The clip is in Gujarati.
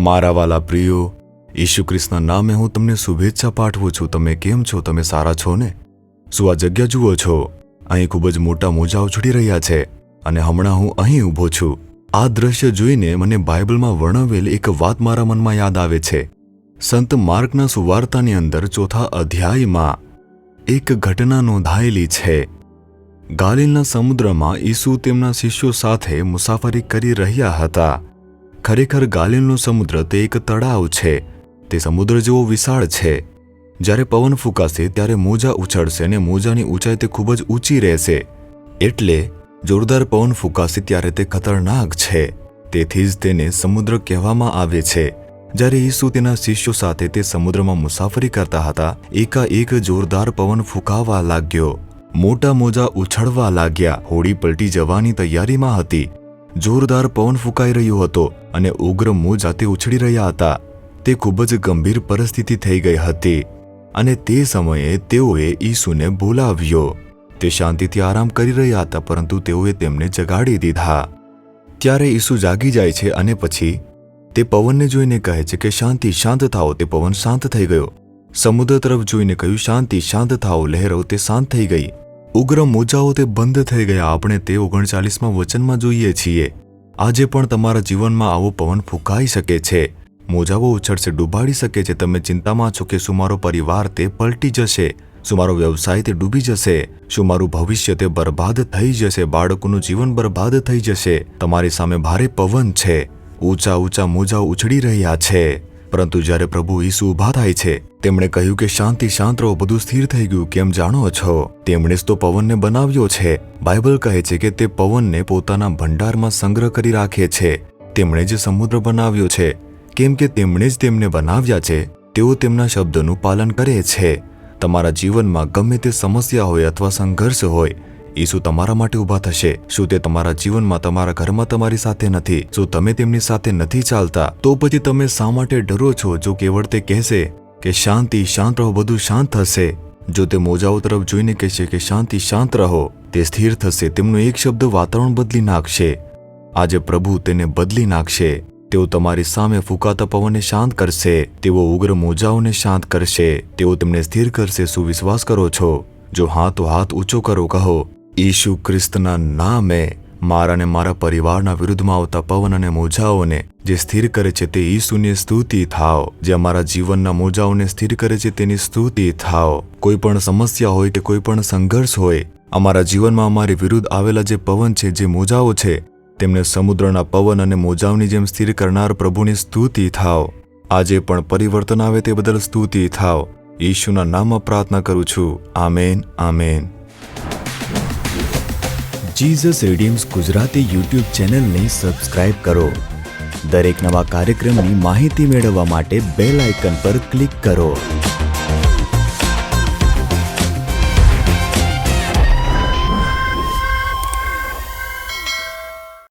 મારા વાલા પ્રિયો, ઈસુ ખ્રિસ્તના નામે હું તમને શુભેચ્છા પાઠવું છું. તમે કેમ છો? તમે સારા છો ને? શું આ જગ્યા જુઓ છો? અહીં ખૂબ જ મોટા મોજા ઉછળી રહ્યા છે અને હમણાં હું અહીં ઊભો છું. આ દ્રશ્ય જોઈને મને બાઇબલમાં વર્ણવેલ એક વાત મારા મનમાં યાદ આવે છે. સંત માર્કના સુવાર્તાની અંદર 4થા અધ્યાયમાં એક ઘટના નોંધાયેલી છે. ગાલિલના સમુદ્રમાં ઈસુ તેમના શિષ્યો સાથે મુસાફરી કરી રહ્યા હતા. ખરેખર ગાલિલનો સમુદ્ર તે એક તળાવ છે. તે સમુદ્ર જેવો વિશાળ છે. જ્યારે પવન ફૂંકાશે ત્યારે મોજા ઉછળશે અને મોજાની ઊંચાઈ તે ખૂબ જ ઊંચી રહેશે. એટલે જોરદાર પવન ફૂંકાશે ત્યારે તે ખતરનાક છે. તેથી જ તેને સમુદ્ર કહેવામાં આવે છે. જ્યારે ઈસુ તેના શિષ્યો સાથે તે સમુદ્રમાં મુસાફરી કરતા હતા, એકાએક જોરદાર પવન ફૂંકાવા લાગ્યો. મોટા મોજા ઉછળવા લાગ્યા. હોડી પલટી જવાની તૈયારીમાં હતી. જોરદાર પવન ફૂંકાઈ રહ્યો હતો અને ઉગ્ર મોજા તે ઉછળી રહ્યા હતા. તે ખૂબ જ ગંભીર પરિસ્થિતિ થઈ ગઈ હતી અને તે સમયે તેઓએ ઈસુને બોલાવ્યો. તે શાંતિથી આરામ કરી રહ્યા હતા, પરંતુ તેઓએ તેમને જગાડી દીધા. ત્યારે ઈસુ જાગી જાય છે અને પછી તે પવનને જોઈને કહે છે કે શાંતિ, શાંત થાઓ. તે પવન શાંત થઈ ગયો. સમુદ્ર તરફ જોઈને કહ્યું, શાંતિ, શાંત થાઓ. લહેરો તે શાંત થઈ ગઈ. ઉગ્ર મોજાઓ તે બંધ થઈ ગયા. આપણે તે 39માં વચનમાં જોઈએ છીએ. આજે પણ તમારા જીવનમાં આવો પવન ફૂંકાઈ શકે છે. મોજાઓ ઉછળશે, ડૂબાડી શકે છે. તમે ચિંતામાં છો કે શું મારો પરિવાર તે પલટી જશે? શું મારો વ્યવસાય તે ડૂબી જશે? શું મારું ભવિષ્ય તે બરબાદ થઈ જશે? બાળકોનું જીવન બરબાદ થઈ જશે? તમારી સામે ભારે પવન છે. ઊંચા ઊંચા મોજાઓ ઉછળી રહ્યા છે. પરંતુ જ્યારે પ્રભુ ઈસુ ઊભા થાય છે, તેમણે કહ્યું કે શાંતિ, શાંત રહો. બધું સ્થિર થઈ ગયું. કેમ જાણો છો? તેમણે જ તો પવનને બનાવ્યો છે. બાઇબલ કહે છે કે તે પવનને પોતાના ભંડારમાં સંગ્રહ કરી રાખે છે. તેમણે જ સમુદ્ર બનાવ્યો છે. કેમ કે તેમણે જ તેમને બનાવ્યા છે, તેઓ તેમના શબ્દનું પાલન કરે છે. તમારા જીવનમાં ગમે તે સમસ્યા હોય અથવા સંઘર્ષ હોય, ઈસુ તમારા માટે ઊભા થશે. શું તે તમારા જીવનમાં, તમારા ઘરમાં તમારી સાથે નથી? શું તમે તેમની સાથે નથી ચાલતા? તો પછી તમે શા માટે ડરો છો? જો કેવળ તે કહેશે કે શાંતિ, શાંત રહો, બધું શાંત થશે. જો તે મોજાઓ તરફ જોઈને કહેશે કે શાંતિ, શાંત રહો, તે સ્થિર થશે. તેમનો એક શબ્દ વાતાવરણ બદલી નાખશે. આજે પ્રભુ તેને બદલી નાખશે. તેઓ તમારી સામે ફૂંકાતા પવનને શાંત કરશે. તેઓ ઉગ્ર મોજાઓને શાંત કરશે. તેઓ તેમને સ્થિર કરશે. શું વિશ્વાસ કરો છો? જો હા, તો હાથ ઊંચો કરો. કહો, ઈસુ ખ્રિસ્તના નામે મારા અને મારા પરિવારના વિરુદ્ધમાં આવતા પવન અને મોજાઓને જે સ્થિર કરે છે તે ઈસુની સ્તુતિ થાઓ. જે અમારા જીવનના મોજાઓને સ્થિર કરે છે તેની સ્તુતિ થાઓ. કોઈ પણ સમસ્યા હોય કે કોઈ પણ સંઘર્ષ હોય, અમારા જીવનમાં અમારી વિરુદ્ધ આવેલા જે પવન છે, જે મોજાઓ છે, તેમને સમુદ્રના પવન અને મોજાઓની જેમ સ્થિર કરનાર પ્રભુની સ્તુતિ થાઓ. આજે પણ પરિવર્તન આવે તે બદલ સ્તુતિ થાઓ. ઈસુના નામમાં પ્રાર્થના કરું છું. Amen, amen. Jesus redeems Gujarati YouTube ચેનલને સબસ્ક્રાઇબ કરો. દરેક નવા કાર્યક્રમની માહિતી મેળવવા માટે બેલ આઇકન પર ક્લિક કરો.